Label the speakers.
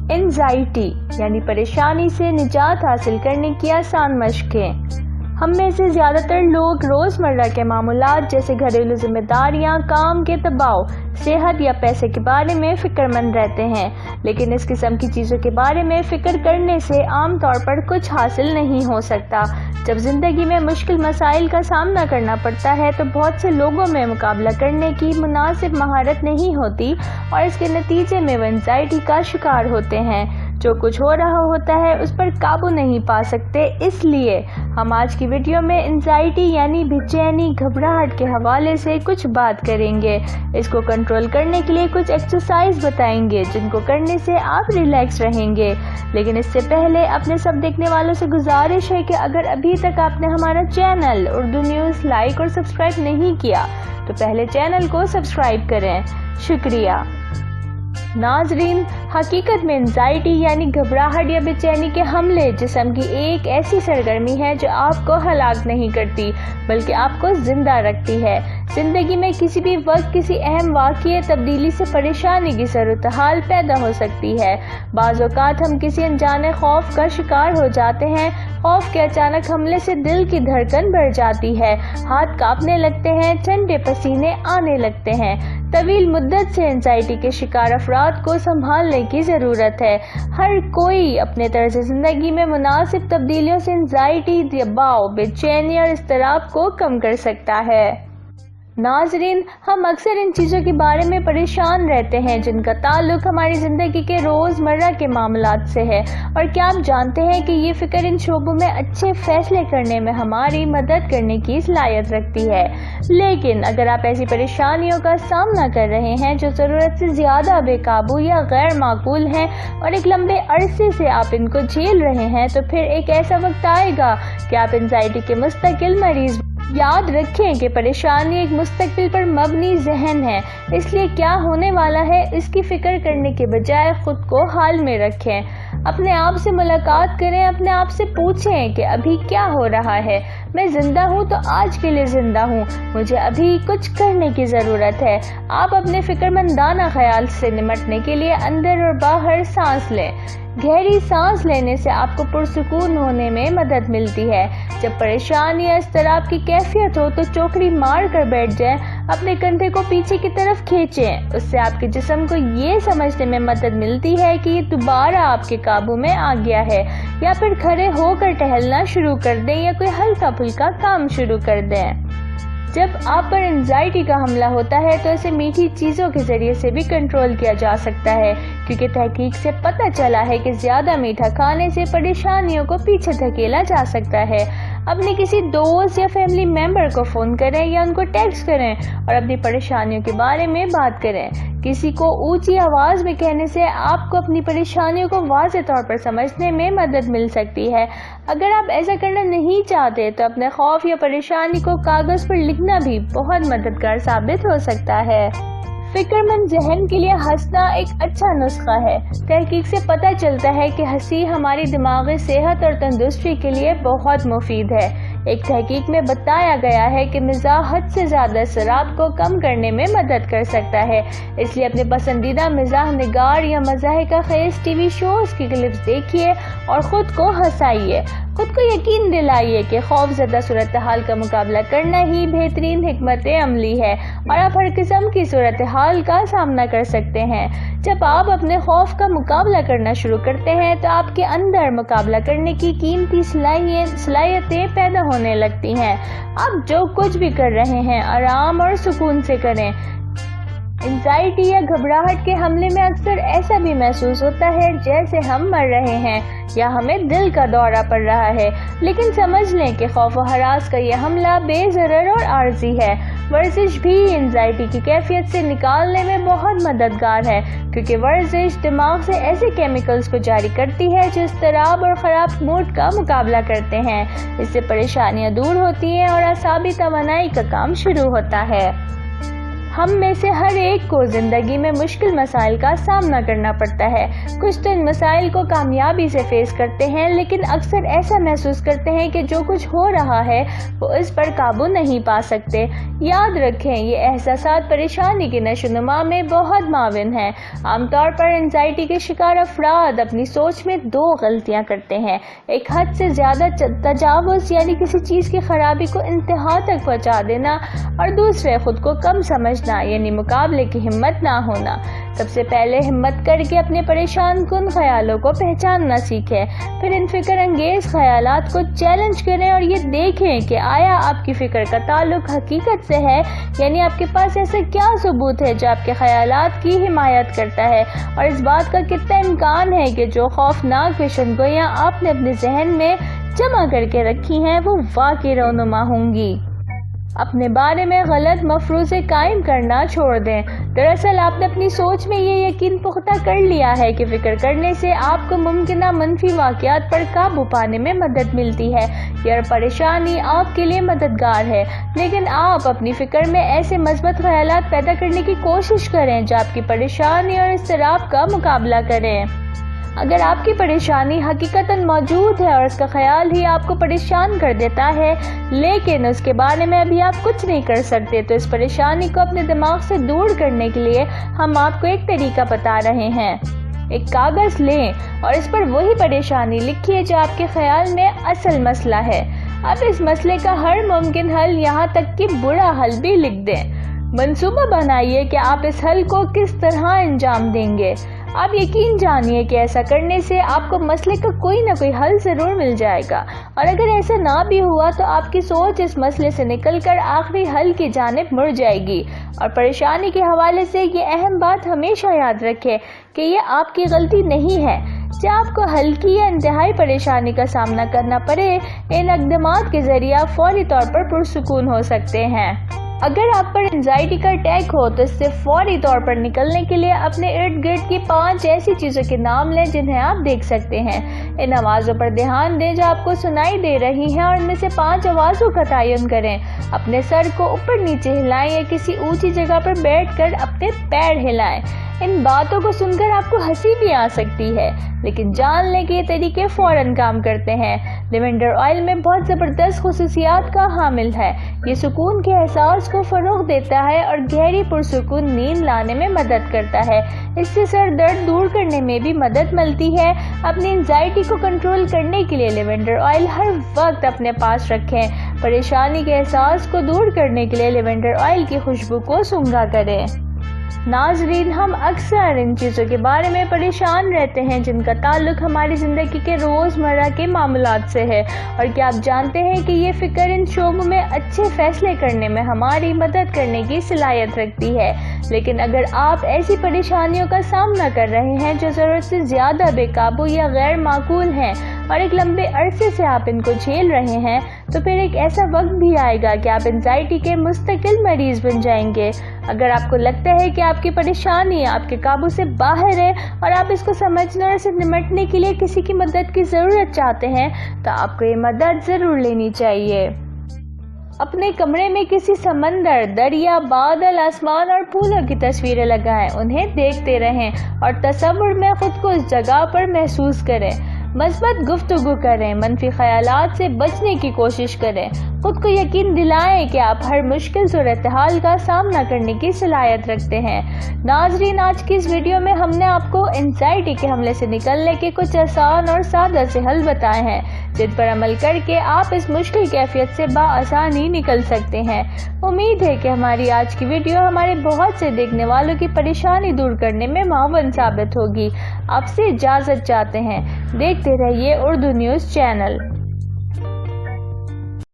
Speaker 1: Anxiety یعنی پریشانی سے نجات حاصل کرنے کی آسان مشقیں۔ ہم میں سے زیادہ تر لوگ روزمرہ کے معاملات جیسے گھریلو ذمہ داریاں، کام کے دباؤ، صحت یا پیسے کے بارے میں فکر مند رہتے ہیں، لیکن اس قسم کی چیزوں کے بارے میں فکر کرنے سے عام طور پر کچھ حاصل نہیں ہو سکتا۔ جب زندگی میں مشکل مسائل کا سامنا کرنا پڑتا ہے تو بہت سے لوگوں میں مقابلہ کرنے کی مناسب مہارت نہیں ہوتی اور اس کے نتیجے میں وہ اینزائٹی کا شکار ہوتے ہیں۔ جو کچھ ہو رہا ہوتا ہے اس پر قابو نہیں پا سکتے، اس لیے ہم آج کی ویڈیو میں اینزائٹی یعنی بے چینی، گھبراہٹ کے حوالے سے کچھ بات کریں گے۔ اس کو کنٹرول کرنے کے لیے کچھ ایکسرسائز بتائیں گے جن کو کرنے سے آپ ریلیکس رہیں گے۔ لیکن اس سے پہلے اپنے سب دیکھنے والوں سے گزارش ہے کہ اگر ابھی تک آپ نے ہمارا چینل اردو نیوز لائک اور سبسکرائب نہیں کیا تو پہلے چینل کو سبسکرائب کریں۔ شکریہ۔ ناظرین، حقیقت میں اینزائٹی یعنی گھبراہٹ یا بے چینی کے حملے جسم کی ایک ایسی سرگرمی ہے جو آپ کو ہلاک نہیں کرتی بلکہ آپ کو زندہ رکھتی ہے۔ زندگی میں کسی بھی وقت کسی اہم واقعے تبدیلی سے پریشانی کی صورتحال پیدا ہو سکتی ہے۔ بعض اوقات ہم کسی انجانے خوف کا شکار ہو جاتے ہیں۔ خوف کے اچانک حملے سے دل کی دھڑکن بڑھ جاتی ہے، ہاتھ کانپنے لگتے ہیں، ٹھنڈے پسینے آنے لگتے ہیں۔ طویل مدت سے اینزائٹی کے شکار افراد کو سنبھالنے کی ضرورت ہے۔ ہر کوئی اپنے طرز زندگی میں مناسب تبدیلیوں سے اینزائٹی، دباؤ، بے چینی اور اضطراب کو کم کر سکتا ہے۔ ناظرین، ہم اکثر ان چیزوں کے بارے میں پریشان رہتے ہیں جن کا تعلق ہماری زندگی کے روزمرہ کے معاملات سے ہے، اور کیا آپ جانتے ہیں کہ یہ فکر ان شعبوں میں اچھے فیصلے کرنے میں ہماری مدد کرنے کی صلاحیت رکھتی ہے۔ لیکن اگر آپ ایسی پریشانیوں کا سامنا کر رہے ہیں جو ضرورت سے زیادہ بے قابو یا غیر معقول ہیں اور ایک لمبے عرصے سے آپ ان کو جھیل رہے ہیں، تو پھر ایک ایسا وقت آئے گا کہ آپ اینزائٹی کے مستقل مریض۔ یاد رکھیں کہ پریشانی ایک مستقبل پر مبنی ذہن ہے، اس لیے کیا ہونے والا ہے اس کی فکر کرنے کے بجائے خود کو حال میں رکھیں۔ اپنے آپ سے ملاقات کریں، اپنے آپ سے پوچھیں کہ ابھی کیا ہو رہا ہے۔ میں زندہ ہوں تو آج کے لیے زندہ ہوں، مجھے ابھی کچھ کرنے کی ضرورت ہے۔ آپ اپنے فکر مندانہ خیال سے نمٹنے کے لیے اندر اور باہر سانس لیں۔ گہری سانس لینے سے آپ کو پرسکون ہونے میں مدد ملتی ہے۔ جب پریشانی یا اضطراب کی کیفیت ہو تو چوکڑی مار کر بیٹھ جائیں، اپنے کندھے کو پیچھے کی طرف کھینچیں۔ اس سے آپ کے جسم کو یہ سمجھنے میں مدد ملتی ہے کہ یہ دوبارہ آپ کے قابو میں آ گیا ہے، یا پھر کھڑے ہو کر ٹہلنا شروع کر دیں یا کوئی ہلکا پھلکا کام شروع کر دیں۔ جب آپ پر اینزائٹی کا حملہ ہوتا ہے تو اسے میٹھی چیزوں کے ذریعے سے بھی کنٹرول کیا جا سکتا ہے، کیونکہ تحقیق سے پتہ چلا ہے کہ زیادہ میٹھا کھانے سے پریشانیوں کو پیچھے دھکیلا جا سکتا ہے۔ اپنے کسی دوست یا فیملی ممبر کو فون کریں یا ان کو ٹیکسٹ کریں اور اپنی پریشانیوں کے بارے میں بات کریں۔ کسی کو اونچی آواز میں کہنے سے آپ کو اپنی پریشانیوں کو واضح طور پر سمجھنے میں مدد مل سکتی ہے۔ اگر آپ ایسا کرنا نہیں چاہتے تو اپنے خوف یا پریشانی کو کاغذ پر لکھنا بھی بہت مددگار ثابت ہو سکتا ہے۔ فکر مند ذہن کے لیے ہنسنا ایک اچھا نسخہ ہے۔ تحقیق سے پتہ چلتا ہے کہ ہنسی ہماری دماغی صحت اور تندرستی کے لیے بہت مفید ہے۔ ایک تحقیق میں بتایا گیا ہے کہ مزاح حد سے زیادہ اثرات کو کم کرنے میں مدد کر سکتا ہے۔ اس لیے اپنے پسندیدہ مزاح نگار یا مضحکہ خیز ٹی وی شوز کی کلپس دیکھیے اور خود کو ہنسائیے۔ خود کو یقین دلائیے کہ خوف زدہ صورتحال کا مقابلہ کرنا ہی بہترین حکمت عملی ہے اور آپ ہر قسم کی صورتحال کا سامنا کر سکتے ہیں۔ جب آپ اپنے خوف کا مقابلہ کرنا شروع کرتے ہیں تو آپ کے اندر مقابلہ کرنے کی قیمتی صلاحیتیں پیدا ہونے لگتی ہیں۔ آپ جو کچھ بھی کر رہے ہیں آرام اور سکون سے کریں۔ اینزائٹی یا گھبراہٹ کے حملے میں اکثر ایسا بھی محسوس ہوتا ہے جیسے ہم مر رہے ہیں یا ہمیں دل کا دورہ پڑ رہا ہے، لیکن سمجھ لیں کہ خوف و ہراس کا یہ حملہ بے ضرر اور عارضی ہے۔ ورزش بھی اینزائٹی کی کیفیت سے نکالنے میں بہت مددگار ہے، کیونکہ ورزش دماغ سے ایسے کیمیکلز کو جاری کرتی ہے جو اضطراب اور خراب موڈ کا مقابلہ کرتے ہیں۔ اس سے پریشانیاں دور ہوتی ہیں اور اعصابی توانائی کا کام شروع ہوتا ہے۔ ہم میں سے ہر ایک کو زندگی میں مشکل مسائل کا سامنا کرنا پڑتا ہے. کچھ تو ان مسائل کو کامیابی سے فیس کرتے ہیں، لیکن اکثر ایسا محسوس کرتے ہیں کہ جو کچھ ہو رہا ہے وہ اس پر قابو نہیں پا سکتے. یاد رکھیں، یہ احساسات پریشانی کی نشو و نما میں بہت معاون ہیں. عام طور پر انزائٹی کے شکار افراد اپنی سوچ میں دو غلطیاں کرتے ہیں: ایک حد سے زیادہ تجاوز یعنی کسی چیز کی خرابی کو انتہا تک پہنچا دینا، اور دوسرے خود کو کم سمجھنا یعنی مقابلے کی ہمت نہ ہونا. سب سے پہلے ہمت کر کے اپنے پریشان کن خیالوں کو پہچاننا سیکھیں، پھر ان فکر انگیز خیالات کو چیلنج کریں اور یہ دیکھیں کہ آیا آپ کی فکر کا تعلق حقیقت سے ہے، یعنی آپ کے پاس ایسا کیا ثبوت ہے جو آپ کے خیالات کی حمایت کرتا ہے، اور اس بات کا کتنا امکان ہے کہ جو خوفناک پیشن گوئیاں آپ نے اپنے ذہن میں جمع کر کے رکھی ہیں وہ واقعی رونما ہوں گی. اپنے بارے میں غلط مفروضے قائم کرنا چھوڑ دیں. دراصل آپ نے اپنی سوچ میں یہ یقین پختہ کر لیا ہے کہ فکر کرنے سے آپ کو ممکنہ منفی واقعات پر قابو پانے میں مدد ملتی ہے. یہ پریشانی آپ کے لیے مددگار ہے، لیکن آپ اپنی فکر میں ایسے مثبت خیالات پیدا کرنے کی کوشش کریں جو آپ کی پریشانی اور اضطراب کا مقابلہ کریں. اگر آپ کی پریشانی حقیقتاً موجود ہے اور اس کا خیال ہی آپ کو پریشان کر دیتا ہے، لیکن اس کے بارے میں ابھی آپ کچھ نہیں کر سکتے، تو اس پریشانی کو اپنے دماغ سے دور کرنے کے لیے ہم آپ کو ایک طریقہ بتا رہے ہیں. ایک کاغذ لیں اور اس پر وہی پریشانی لکھیے جو آپ کے خیال میں اصل مسئلہ ہے. اب اس مسئلے کا ہر ممکن حل، یہاں تک کہ برا حل بھی لکھ دیں. منصوبہ بنائیے کہ آپ اس حل کو کس طرح انجام دیں گے. آپ یقین جانیے کہ ایسا کرنے سے آپ کو مسئلے کا کوئی نہ کوئی حل ضرور مل جائے گا، اور اگر ایسا نہ بھی ہوا تو آپ کی سوچ اس مسئلے سے نکل کر آخری حل کی جانب مڑ جائے گی. اور پریشانی کے حوالے سے یہ اہم بات ہمیشہ یاد رکھیں کہ یہ آپ کی غلطی نہیں ہے. جب آپ کو ہلکی یا انتہائی پریشانی کا سامنا کرنا پڑے، ان اقدامات کے ذریعے آپ فوری طور پر پرسکون ہو سکتے ہیں. اگر آپ پر انزائٹی کا اٹیک ہو تو اس سے فوری طور پر نکلنے کے لیے اپنے ارد گرد کی 5 ایسی چیزوں کے نام لیں جنہیں آپ دیکھ سکتے ہیں. ان آوازوں پر دھیان دیں جو آپ کو سنائی دے رہی ہیں اور ان میں سے 5 آوازوں کا تعین کریں. اپنے سر کو اوپر نیچے ہلائیں یا کسی اونچی جگہ پر بیٹھ کر اپنے پیر ہلائیں. ان باتوں کو سن کر آپ کو ہنسی بھی آ سکتی ہے، لیکن جان لیں کہ یہ طریقے فوراً کام کرتے ہیں. لیونڈر آئل میں بہت زبردست خصوصیات کا حامل ہے. یہ سکون کے احساس کو فروغ دیتا ہے اور گہری پرسکون نیند لانے میں مدد کرتا ہے. اس سے سر درد دور کرنے میں بھی مدد ملتی ہے. اپنی انزائٹی کو کنٹرول کرنے کے لیے لیونڈر آئل ہر وقت اپنے پاس رکھیں. پریشانی کے احساس کو دور کرنے کے لیے لیونڈر آئل کی خوشبو کو سونگھا کریں. ناظرین، ہم اکثر ان چیزوں کے بارے میں پریشان رہتے ہیں جن کا تعلق ہماری زندگی کے روزمرہ کے معاملات سے ہے، اور کیا آپ جانتے ہیں کہ یہ فکر ان شعبوں میں اچھے فیصلے کرنے میں ہماری مدد کرنے کی صلاحیت رکھتی ہے. لیکن اگر آپ ایسی پریشانیوں کا سامنا کر رہے ہیں جو ضرورت سے زیادہ بے قابو یا غیر معقول ہیں اور ایک لمبے عرصے سے آپ ان کو جھیل رہے ہیں، تو پھر ایک ایسا وقت بھی آئے گا کہ آپ انزائٹی کے مستقل مریض بن جائیں گے. اگر آپ کو لگتا ہے کہ آپ کی پریشانی آپ کے قابو سے باہر ہے اور آپ اس کو سمجھنے اور اسے نمٹنے کے لیے کسی کی مدد کی ضرورت چاہتے ہیں، تو آپ کو یہ مدد ضرور لینی چاہیے. اپنے کمرے میں کسی سمندر، دریا، بادل، آسمان اور پھولوں کی تصویریں لگائیں. انہیں دیکھتے رہیں اور تصور میں خود کو اس جگہ پر محسوس کریں. مثبت گفتگو کریں، منفی خیالات سے بچنے کی کوشش کریں. خود کو یقین دلائیں کہ آپ ہر مشکل صورتحال کا سامنا کرنے کی صلاحیت رکھتے ہیں. ناظرین، آج کی اس ویڈیو میں ہم نے آپ کو انزائٹی کے حملے سے نکلنے کے کچھ آسان اور سادہ سے حل بتائے ہیں جن پر عمل کر کے آپ اس مشکل کیفیت سے بآسانی نکل سکتے ہیں. امید ہے کہ ہماری آج کی ویڈیو ہمارے بہت سے دیکھنے والوں کی پریشانی دور کرنے میں معاون ثابت ہوگی. آپ سے اجازت چاہتے ہیں. دیکھتے رہیے اردو نیوز چینل.